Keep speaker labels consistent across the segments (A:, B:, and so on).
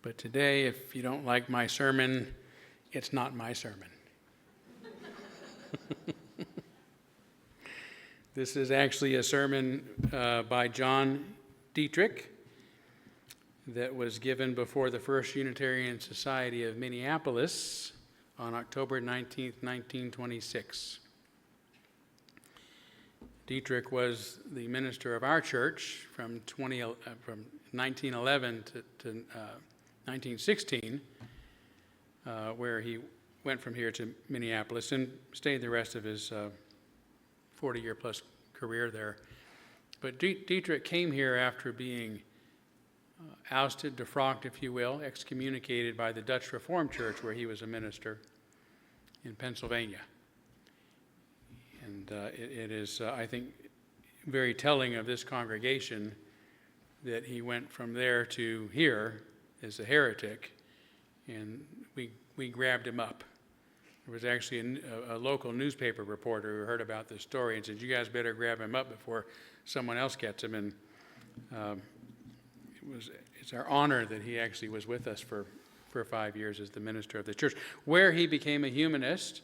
A: But today, if you don't like my sermon, it's not my sermon. This is actually a sermon by John Dietrich that was given before the First Unitarian Society of Minneapolis on October 19th, 1926. Dietrich was the minister of our church from 1911 to 1916, where he went from here to Minneapolis and stayed the rest of his 40-year-plus career there. But Deitrich came here after being ousted, defrocked, if you will, excommunicated by the Dutch Reformed Church, where he was a minister in Pennsylvania. And it is, I think, very telling of this congregation that he went from there to here as a heretic, and we grabbed him up. There was actually a local newspaper reporter who heard about this story and said, "You guys better grab him up before someone else gets him." And it's our honor that he actually was with us for 5 years as the minister of the church, where he became a humanist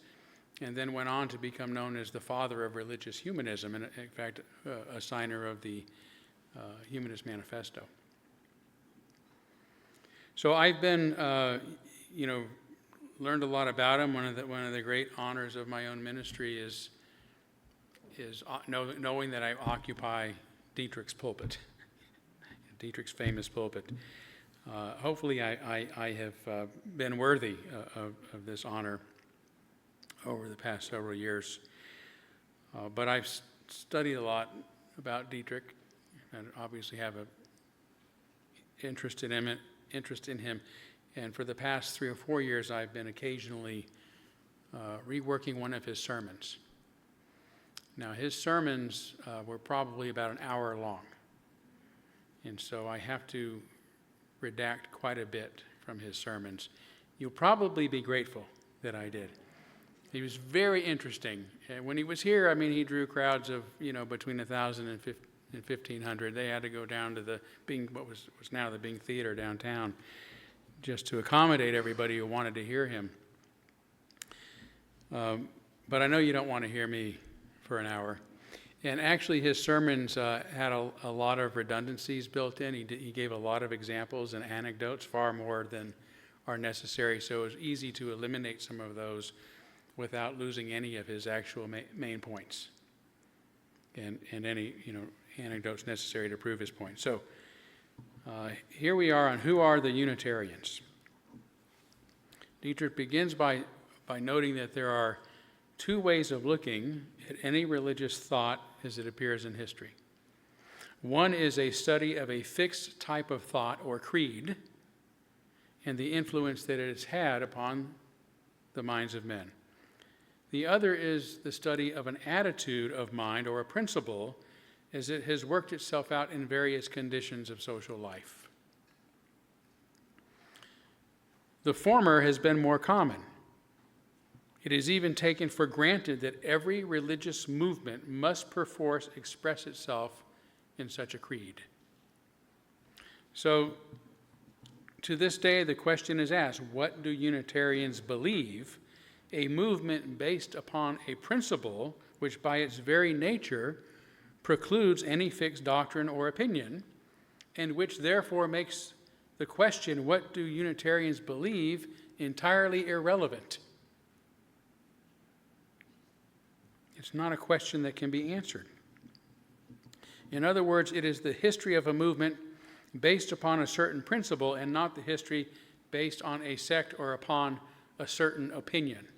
A: and then went on to become known as the Father of Religious Humanism, and in fact, a signer of the Humanist Manifesto. So I've been, learned a lot about him. One of the great honors of my own ministry is knowing that I occupy Dietrich's pulpit, Dietrich's famous pulpit. Hopefully I have been worthy of this honor over the past several years. But I've studied a lot about Deitrich and obviously have an interest in him. And for the past 3 or 4 years, I've been occasionally reworking one of his sermons. Now, his sermons were probably about an hour long. And so I have to redact quite a bit from his sermons. You'll probably be grateful that I did. He was very interesting. And when he was here, he drew crowds of, between 1,000 and 1,500. They had to go down to what was now the Bing Theater downtown, just to accommodate everybody who wanted to hear him. But I know you don't want to hear me for an hour. And actually, his sermons had a lot of redundancies built in. He gave a lot of examples and anecdotes, far more than are necessary. So it was easy to eliminate some of those without losing any of his actual main points and any anecdotes necessary to prove his point. So here we are on who are the Unitarians. Deitrich begins by noting that there are 2 ways of looking at any religious thought as it appears in history. One is a study of a fixed type of thought or creed and the influence that it has had upon the minds of men. The other is the study of an attitude of mind or a principle as it has worked itself out in various conditions of social life. The former has been more common. It is even taken for granted that every religious movement must perforce express itself in such a creed. So, to this day, the question is asked, what do Unitarians believe? A movement based upon a principle which by its very nature precludes any fixed doctrine or opinion, and which therefore makes the question, what do Unitarians believe, entirely irrelevant. It's not a question that can be answered. In other words, it is the history of a movement based upon a certain principle and not the history based on a sect or upon a certain opinion.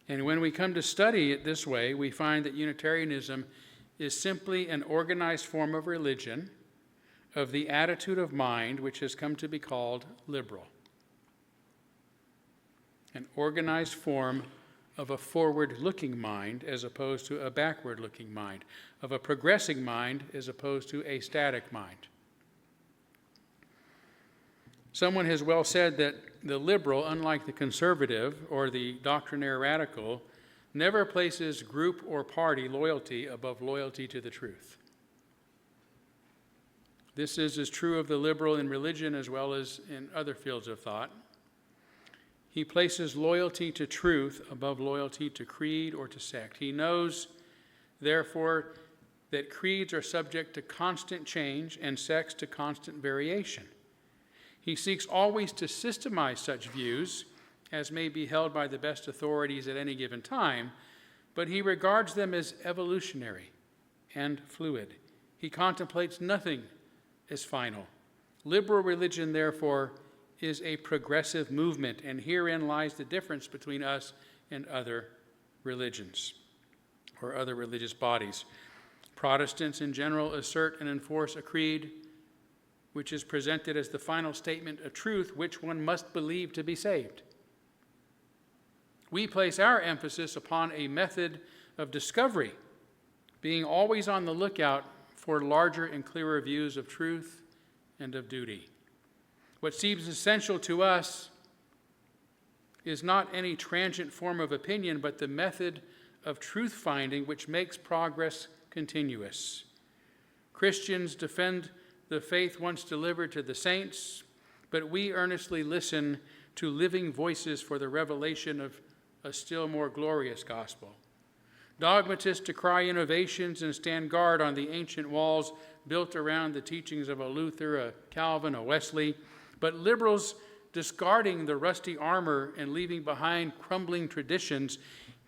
A: And when we come to study it this way, we find that Unitarianism is simply an organized form of religion, of the attitude of mind which has come to be called liberal. An organized form of a forward-looking mind as opposed to a backward-looking mind, of a progressing mind as opposed to a static mind. Someone has well said that the liberal, unlike the conservative or the doctrinaire radical, never places group or party loyalty above loyalty to the truth. This is as true of the liberal in religion as well as in other fields of thought. He places loyalty to truth above loyalty to creed or to sect. He knows, therefore, that creeds are subject to constant change and sects to constant variation. He seeks always to systemize such views as may be held by the best authorities at any given time, but he regards them as evolutionary and fluid. He contemplates nothing as final. Liberal religion, therefore, is a progressive movement, and herein lies the difference between us and other religions or other religious bodies. Protestants in general assert and enforce a creed which is presented as the final statement of truth which one must believe to be saved. We place our emphasis upon a method of discovery, being always on the lookout for larger and clearer views of truth and of duty. What seems essential to us is not any transient form of opinion, but the method of truth-finding which makes progress continuous. Christians defend the faith once delivered to the saints, but we earnestly listen to living voices for the revelation of a still more glorious gospel. Dogmatists decry innovations and stand guard on the ancient walls built around the teachings of a Luther, a Calvin, a Wesley, but liberals, discarding the rusty armor and leaving behind crumbling traditions,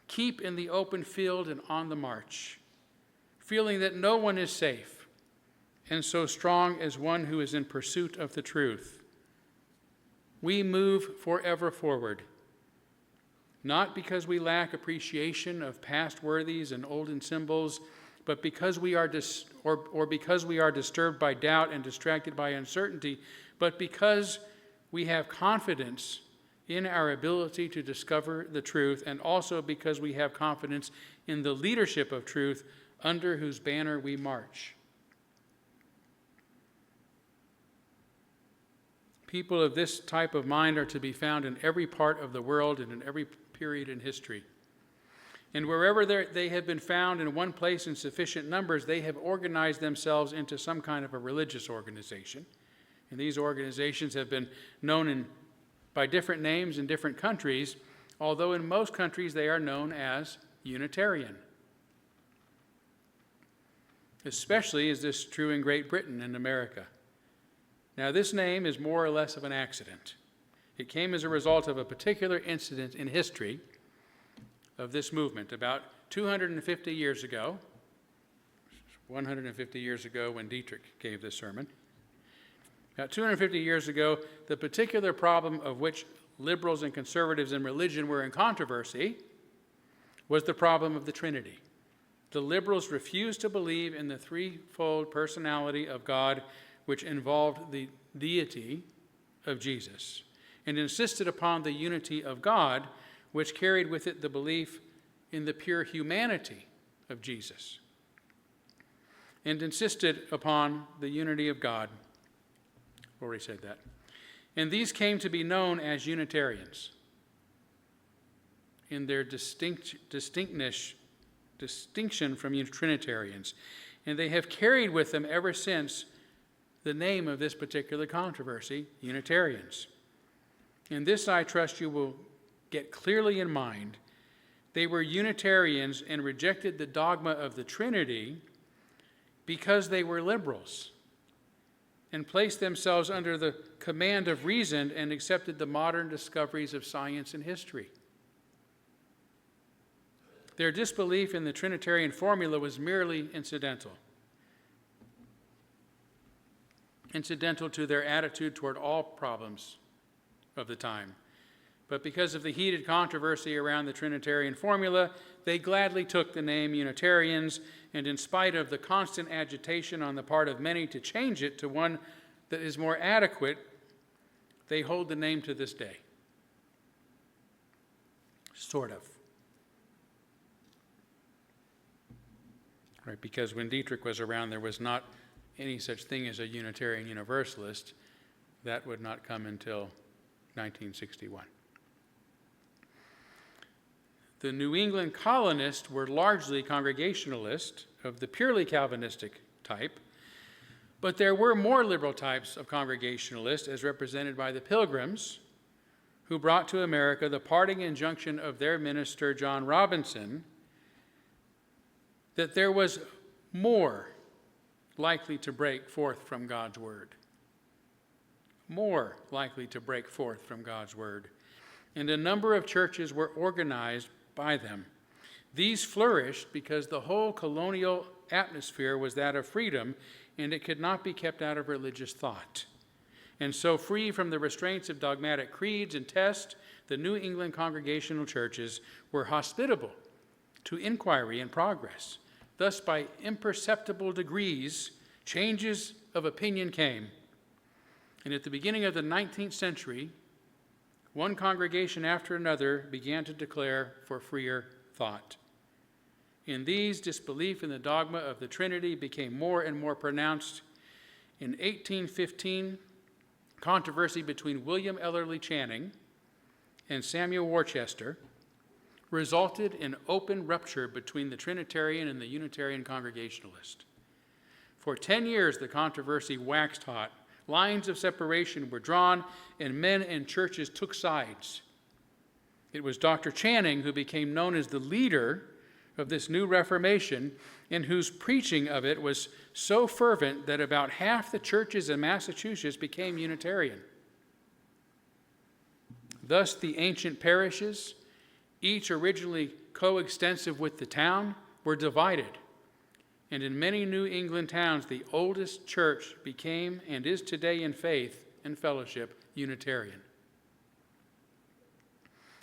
A: keep in the open field and on the march, feeling that no one is safe and so strong as one who is in pursuit of the truth. We move forever forward, not because we lack appreciation of past worthies and olden symbols, but because we are because we are disturbed by doubt and distracted by uncertainty, but because we have confidence in our ability to discover the truth, and also because we have confidence in the leadership of truth under whose banner we march. People of this type of mind are to be found in every part of the world and in every period in history. And wherever they have been found in one place in sufficient numbers, they have organized themselves into some kind of a religious organization. And these organizations have been known by different names in different countries, although in most countries they are known as Unitarian. Especially is this true in Great Britain and America. Now, this name is more or less of an accident. It came as a result of a particular incident in history of this movement. About 250 years ago, 150 years ago when Dietrich gave this sermon, about 250 years ago, the particular problem of which liberals and conservatives in religion were in controversy was the problem of the Trinity. The liberals refused to believe in the threefold personality of God, which involved the deity of Jesus, and insisted upon the unity of God, which carried with it the belief in the pure humanity of Jesus, and insisted upon the unity of God. Already said that. And these came to be known as Unitarians in their distinction from Trinitarians. And they have carried with them ever since the name of this particular controversy, Unitarians. And this, I trust you will get clearly in mind. They were Unitarians and rejected the dogma of the Trinity because they were liberals and placed themselves under the command of reason and accepted the modern discoveries of science and history. Their disbelief in the Trinitarian formula was merely incidental to their attitude toward all problems of the time. But because of the heated controversy around the Trinitarian formula, they gladly took the name Unitarians, and in spite of the constant agitation on the part of many to change it to one that is more adequate, they hold the name to this day. Sort of. Right, because when Dietrich was around, there was not any such thing as a Unitarian Universalist. That would not come until 1961. The New England colonists were largely Congregationalist of the purely Calvinistic type, But there were more liberal types of Congregationalists, as represented by the Pilgrims, who brought to America the parting injunction of their minister, John Robinson, that there was more likely to break forth from God's word. More likely to break forth from God's word. And a number of churches were organized by them. These flourished because the whole colonial atmosphere was that of freedom, and it could not be kept out of religious thought. And so, free from the restraints of dogmatic creeds and tests, the New England Congregational churches were hospitable to inquiry and progress. Thus, by imperceptible degrees, changes of opinion came. And at the beginning of the 19th century, one congregation after another began to declare for freer thought. In these, disbelief in the dogma of the Trinity became more and more pronounced. In 1815, controversy between William Ellery Channing and Samuel Worcester resulted in open rupture between the Trinitarian and the Unitarian Congregationalist. For 10 years, the controversy waxed hot. Lines of separation were drawn, and men and churches took sides. It was Dr. Channing who became known as the leader of this new Reformation, and whose preaching of it was so fervent that about half the churches in Massachusetts became Unitarian. Thus, the ancient parishes, each originally coextensive with the town, were divided. And in many New England towns, the oldest church became and is today in faith and fellowship Unitarian.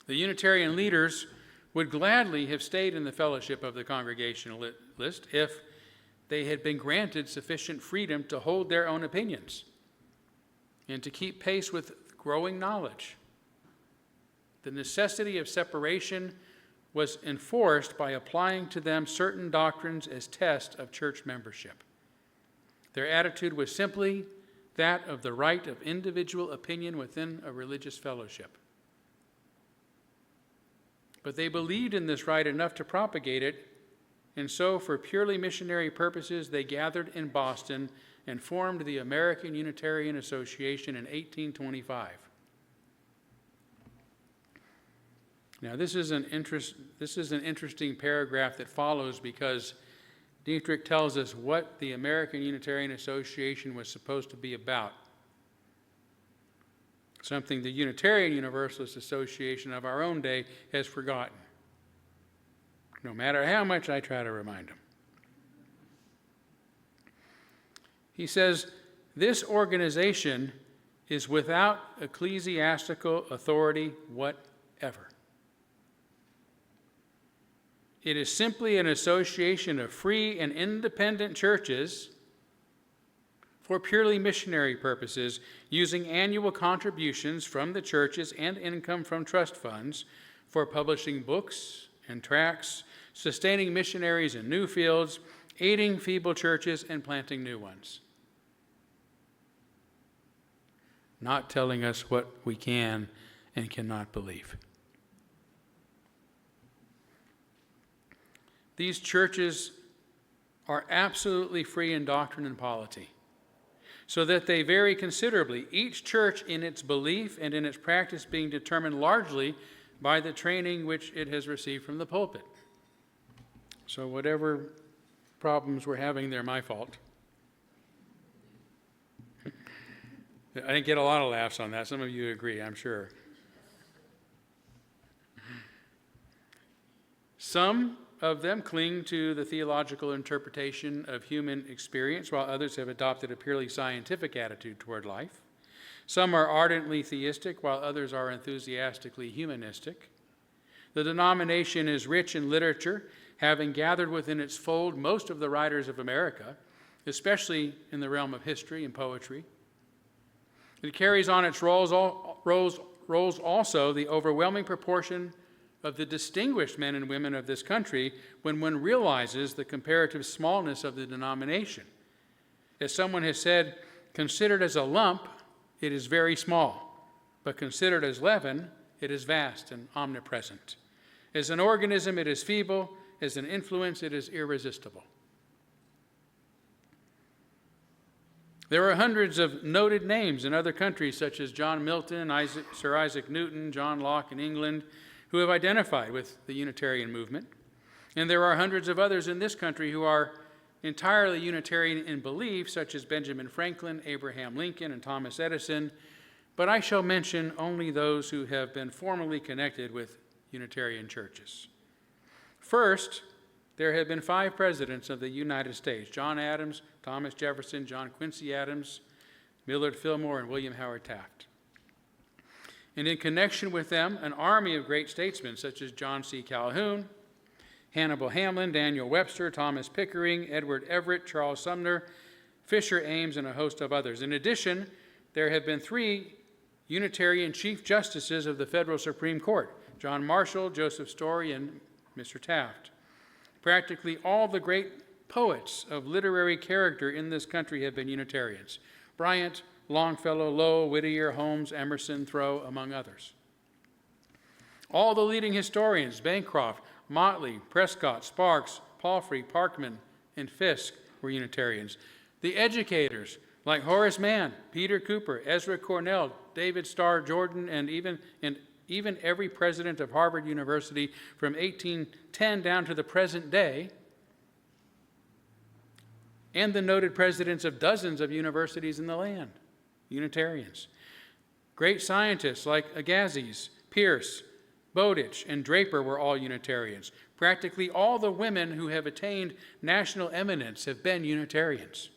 A: The Unitarian leaders would gladly have stayed in the fellowship of the Congregationalist if they had been granted sufficient freedom to hold their own opinions and to keep pace with growing knowledge. The necessity of separation was enforced by applying to them certain doctrines as tests of church membership. Their attitude was simply that of the right of individual opinion within a religious fellowship. But they believed in this right enough to propagate it, and so for purely missionary purposes, they gathered in Boston and formed the American Unitarian Association in 1825. Now, this is an interesting paragraph that follows, because Dietrich tells us what the American Unitarian Association was supposed to be about. Something the Unitarian Universalist Association of our own day has forgotten, no matter how much I try to remind them. He says, this organization is without ecclesiastical authority whatever. It is simply an association of free and independent churches for purely missionary purposes, using annual contributions from the churches and income from trust funds for publishing books and tracts, sustaining missionaries in new fields, aiding feeble churches, and planting new ones. Not telling us what we can and cannot believe. These churches are absolutely free in doctrine and polity, so that they vary considerably, each church in its belief and in its practice being determined largely by the training which it has received from the pulpit. So whatever problems we're having, they're my fault. I didn't get a lot of laughs on that. Some of you agree, I'm sure. Some of them cling to the theological interpretation of human experience, while others have adopted a purely scientific attitude toward life. Some are ardently theistic, while others are enthusiastically humanistic. The denomination is rich in literature, having gathered within its fold most of the writers of America, especially in the realm of history and poetry. It carries on its roles also the overwhelming proportion of the distinguished men and women of this country when one realizes the comparative smallness of the denomination. As someone has said, considered as a lump, it is very small, but considered as leaven, it is vast and omnipresent. As an organism, it is feeble. As an influence, it is irresistible. There are hundreds of noted names in other countries, such as John Milton, Sir Isaac Newton, John Locke in England, who have identified with the Unitarian movement. And there are hundreds of others in this country who are entirely Unitarian in belief, such as Benjamin Franklin, Abraham Lincoln, and Thomas Edison. But I shall mention only those who have been formally connected with Unitarian churches. First, there have been 5 presidents of the United States: John Adams, Thomas Jefferson, John Quincy Adams, Millard Fillmore, and William Howard Taft. And in connection with them, an army of great statesmen such as John C. Calhoun, Hannibal Hamlin, Daniel Webster, Thomas Pickering, Edward Everett, Charles Sumner, Fisher Ames, and a host of others. In addition, there have been 3 Unitarian Chief Justices of the Federal Supreme Court: John Marshall, Joseph Story, and Mr. Taft. Practically all the great poets of literary character in this country have been Unitarians: Bryant, Longfellow, Lowell, Whittier, Holmes, Emerson, Thoreau, among others. All the leading historians, Bancroft, Motley, Prescott, Sparks, Palfrey, Parkman, and Fisk, were Unitarians. The educators, like Horace Mann, Peter Cooper, Ezra Cornell, David Starr Jordan, and even every president of Harvard University from 1810 down to the present day, and the noted presidents of dozens of universities in the land, Unitarians. Great scientists like Agassiz, Pierce, Bowditch, and Draper were all Unitarians. Practically all the women who have attained national eminence have been Unitarians: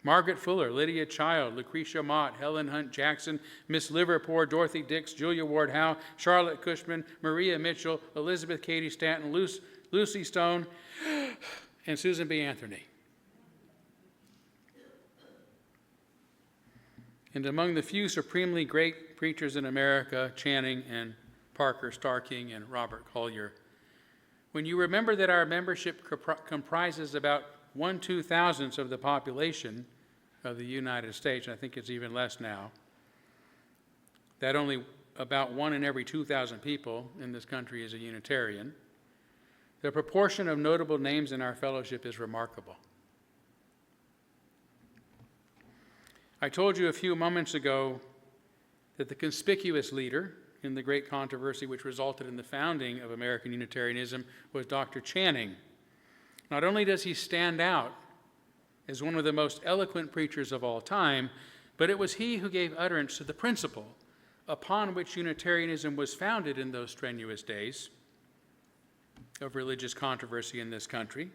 A: Margaret Fuller, Lydia Child, Lucretia Mott, Helen Hunt Jackson, Miss Liverpool, Dorothy Dix, Julia Ward Howe, Charlotte Cushman, Maria Mitchell, Elizabeth Cady Stanton, Lucy Stone, and Susan B. Anthony. And among the few supremely great preachers in America, Channing and Parker Starking and Robert Collier. When you remember that our membership comprises about 1/2,000th of the population of the United States, I think it's even less now, that only about 1 in every 2,000 people in this country is a Unitarian, the proportion of notable names in our fellowship is remarkable. I told you a few moments ago that the conspicuous leader in the great controversy which resulted in the founding of American Unitarianism was Dr. Channing. Not only does he stand out as one of the most eloquent preachers of all time, but it was he who gave utterance to the principle upon which Unitarianism was founded in those strenuous days of religious controversy in this country.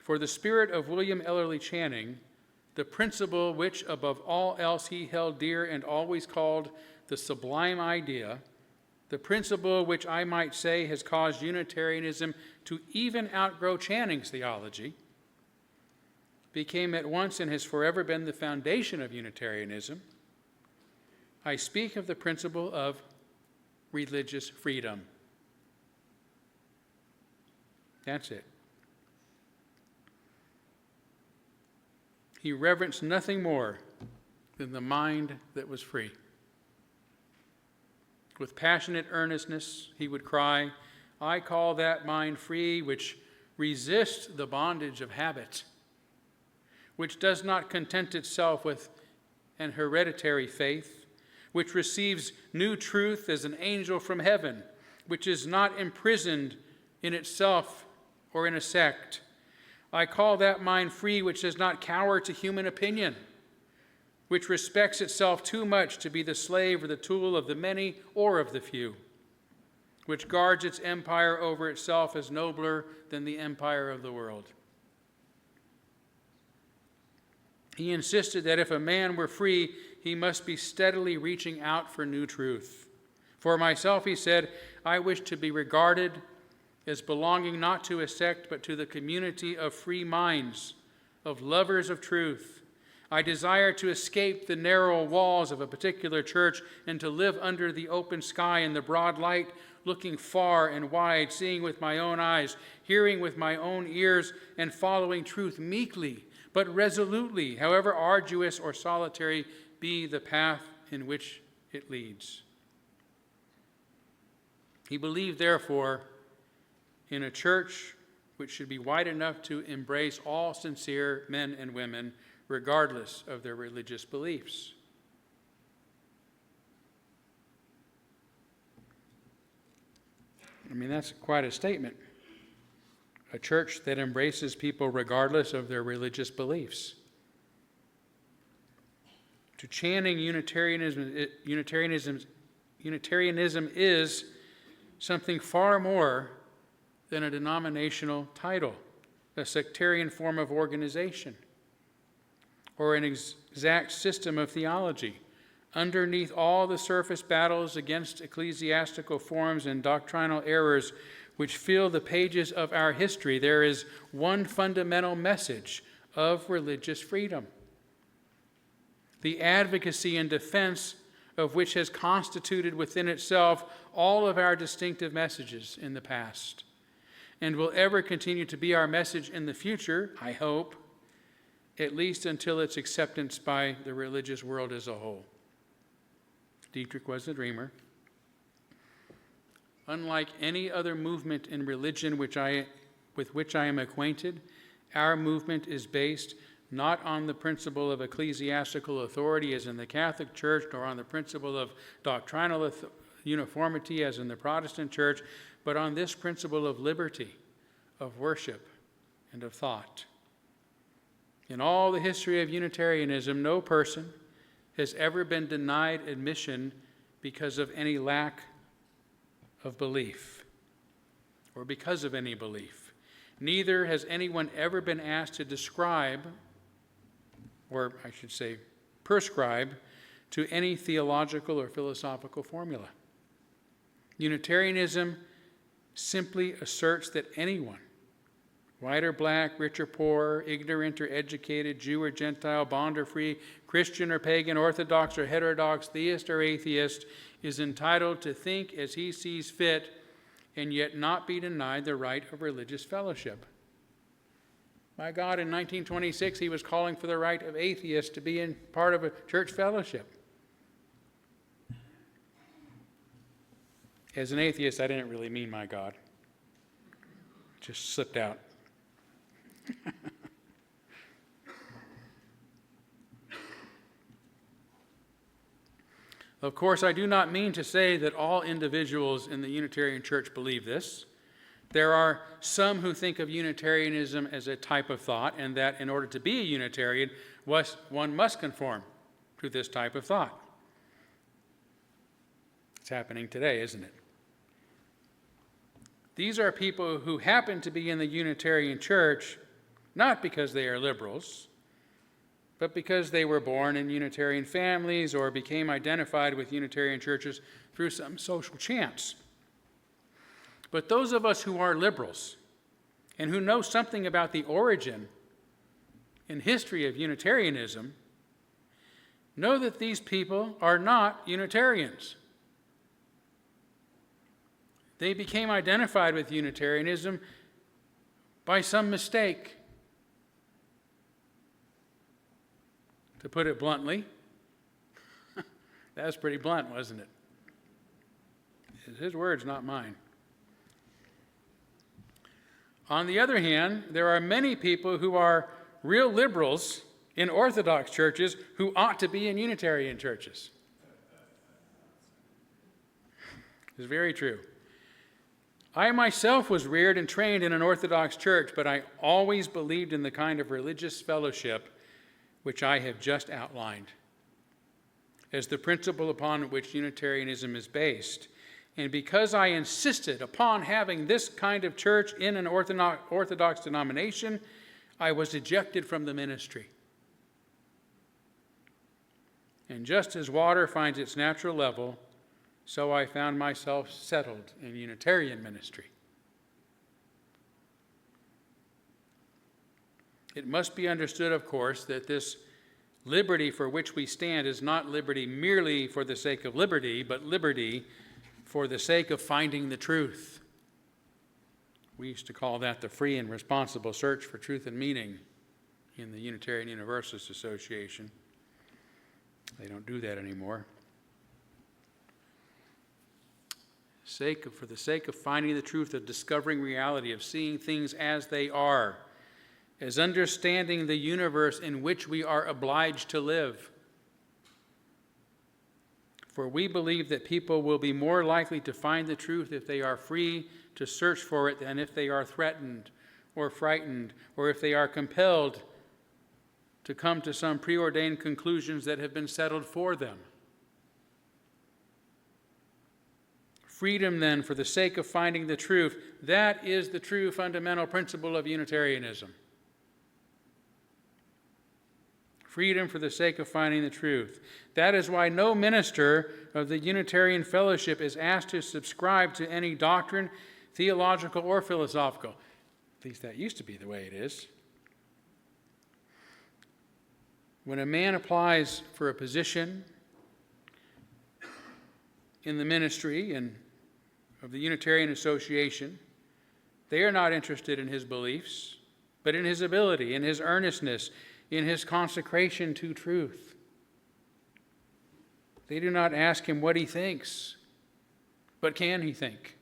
A: For the spirit of William Ellery Channing, the principle which above all else he held dear and always called the sublime idea, the principle which I might say has caused Unitarianism to even outgrow Channing's theology, became at once and has forever been the foundation of Unitarianism. I speak of the principle of religious freedom. That's it. He reverenced nothing more than the mind that was free. With passionate earnestness, he would cry, "I call that mind free which resists the bondage of habit, which does not content itself with an hereditary faith, which receives new truth as an angel from heaven, which is not imprisoned in itself or in a sect. I call that mind free which does not cower to human opinion, which respects itself too much to be the slave or the tool of the many or of the few, which guards its empire over itself as nobler than the empire of the world." He insisted that if a man were free, he must be steadily reaching out for new truth. For myself, he said, I wish to be regarded as belonging not to a sect, but to the community of free minds, of lovers of truth. I desire to escape the narrow walls of a particular church and to live under the open sky in the broad light, looking far and wide, seeing with my own eyes, hearing with my own ears, and following truth meekly, but resolutely, however arduous or solitary be the path in which it leads. He believed, therefore, in a church which should be wide enough to embrace all sincere men and women, regardless of their religious beliefs. I mean, that's quite a statement. A church that embraces people regardless of their religious beliefs. To chanting Unitarianism is something far more than a denominational title, a sectarian form of organization, or an exact system of theology. Underneath all the surface battles against ecclesiastical forms and doctrinal errors which fill the pages of our history, there is one fundamental message of religious freedom, the advocacy and defense of which has constituted within itself all of our distinctive messages in the past, and will ever continue to be our message in the future, I hope, at least until its acceptance by the religious world as a whole. Dietrich was a dreamer. Unlike any other movement in religion with which I am acquainted, our movement is based not on the principle of ecclesiastical authority as in the Catholic Church, nor on the principle of doctrinal uniformity as in the Protestant Church, but on this principle of liberty, of worship, and of thought. In all the history of Unitarianism, no person has ever been denied admission because of any lack of belief or because of any belief. Neither has anyone ever been asked to describe, or I should say prescribe, to any theological or philosophical formula. Unitarianism simply asserts that anyone, white or black, rich or poor, ignorant or educated, Jew or Gentile, bond or free, Christian or pagan, Orthodox or heterodox, theist or atheist, is entitled to think as he sees fit and yet not be denied the right of religious fellowship. My God, in 1926, he was calling for the right of atheists to be in part of a church fellowship. As an atheist, I didn't really mean my God. It just slipped out. Of course, I do not mean to say that all individuals in the Unitarian Church believe this. There are some who think of Unitarianism as a type of thought, and that in order to be a Unitarian, one must conform to this type of thought. It's happening today, isn't it? These are people who happen to be in the Unitarian Church not because they are liberals, but because they were born in Unitarian families or became identified with Unitarian churches through some social chance. But those of us who are liberals and who know something about the origin and history of Unitarianism know that these people are not Unitarians. They became identified with Unitarianism by some mistake. To put it bluntly, that was pretty blunt, wasn't it? His words, not mine. On the other hand, there are many people who are real liberals in Orthodox churches who ought to be in Unitarian churches. It's very true. I myself was reared and trained in an Orthodox church, but I always believed in the kind of religious fellowship which I have just outlined as the principle upon which Unitarianism is based. And because I insisted upon having this kind of church in an Orthodox denomination, I was ejected from the ministry. And just as water finds its natural level, so I found myself settled in Unitarian ministry. It must be understood, of course, that this liberty for which we stand is not liberty merely for the sake of liberty, but liberty for the sake of finding the truth. We used to call that the free and responsible search for truth and meaning in the Unitarian Universalist Association. They don't do that anymore. for the sake of finding the truth, of discovering reality, of seeing things as they are, as understanding the universe in which we are obliged to live. For we believe that people will be more likely to find the truth if they are free to search for it than if they are threatened or frightened, or if they are compelled to come to some preordained conclusions that have been settled for them. Freedom, then, for the sake of finding the truth, that is the true fundamental principle of Unitarianism. Freedom for the sake of finding the truth. That is why no minister of the Unitarian fellowship is asked to subscribe to any doctrine, theological or philosophical. At least that used to be the way it is. When a man applies for a position in the ministry of the Unitarian Association, they are not interested in his beliefs, but in his ability, in his earnestness, in his consecration to truth. They do not ask him what he thinks, but can he think?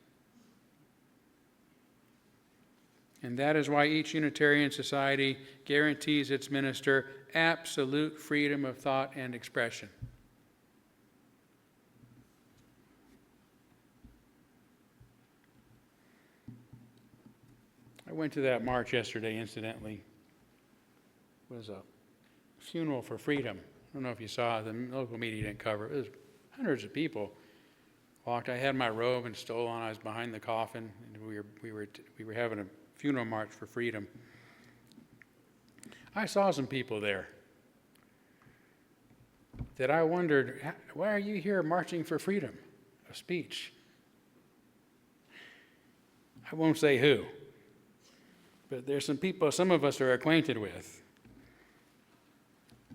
A: And that is why each Unitarian society guarantees its minister absolute freedom of thought and expression. I went to that march yesterday, incidentally. It was a funeral for freedom. I don't know if you saw it. The local media didn't cover it. It was hundreds of people walked. I had my robe and stole on. I was behind the coffin, and we were having a funeral march for freedom. I saw some people there that I wondered, why are you here marching for freedom of speech? I won't say who, but there's some people some of us are acquainted with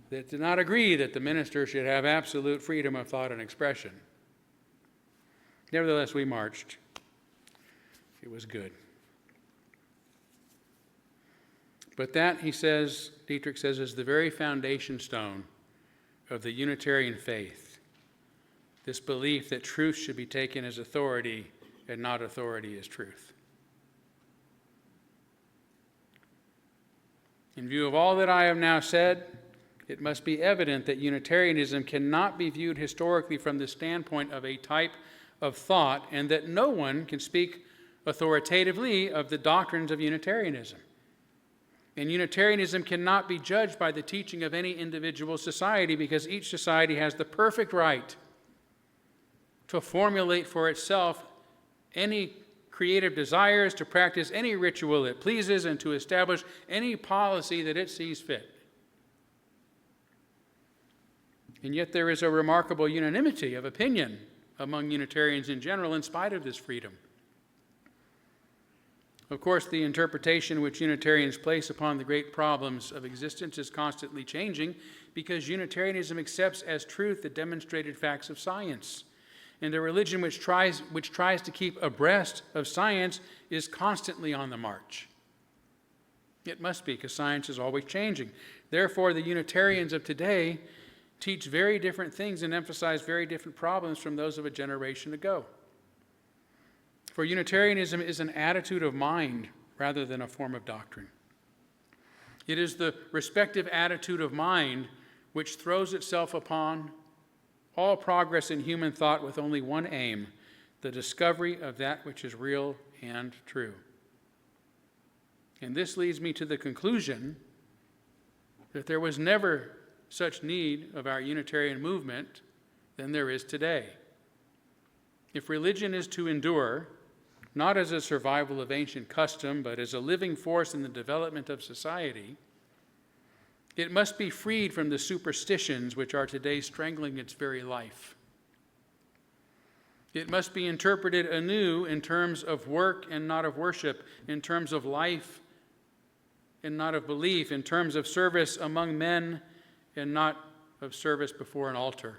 A: that do not agree that the minister should have absolute freedom of thought and expression. Nevertheless, we marched. It was good. But that, he says, Dietrich says, is the very foundation stone of the Unitarian faith. This belief that truth should be taken as authority and not authority as truth. In view of all that I have now said, it must be evident that Unitarianism cannot be viewed historically from the standpoint of a type of thought, and that no one can speak authoritatively of the doctrines of Unitarianism. And Unitarianism cannot be judged by the teaching of any individual society, because each society has the perfect right to formulate for itself any creative desires, to practice any ritual it pleases, and to establish any policy that it sees fit. And yet there is a remarkable unanimity of opinion among Unitarians in general in spite of this freedom. Of course, the interpretation which Unitarians place upon the great problems of existence is constantly changing, because Unitarianism accepts as truth the demonstrated facts of science. And a religion which tries to keep abreast of science is constantly on the march. It must be, because science is always changing. Therefore, the Unitarians of today teach very different things and emphasize very different problems from those of a generation ago. For Unitarianism is an attitude of mind rather than a form of doctrine. It is the respective attitude of mind which throws itself upon all progress in human thought with only one aim: the discovery of that which is real and true. And this leads me to the conclusion that there was never such need of our Unitarian movement than there is today. If religion is to endure, not as a survival of ancient custom, but as a living force in the development of society, it must be freed from the superstitions which are today strangling its very life. It must be interpreted anew in terms of work and not of worship, in terms of life and not of belief, in terms of service among men and not of service before an altar,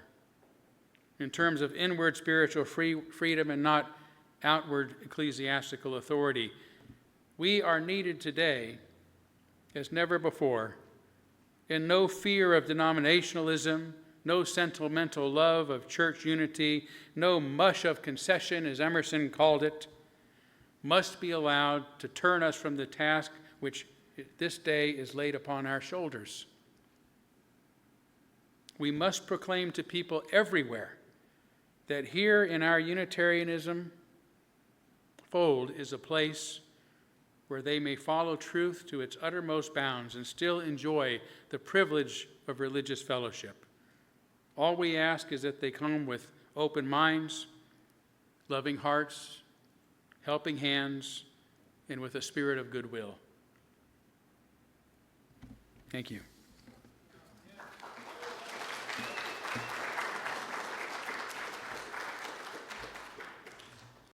A: in terms of inward spiritual freedom and not outward ecclesiastical authority. We are needed today as never before, in no fear of denominationalism, no sentimental love of church unity, no mush of concession, as Emerson called it, must be allowed to turn us from the task which this day is laid upon our shoulders. We must proclaim to people everywhere that here in our Unitarianism fold is a place where they may follow truth to its uttermost bounds and still enjoy the privilege of religious fellowship. All we ask is that they come with open minds, loving hearts, helping hands, and with a spirit of goodwill. Thank you.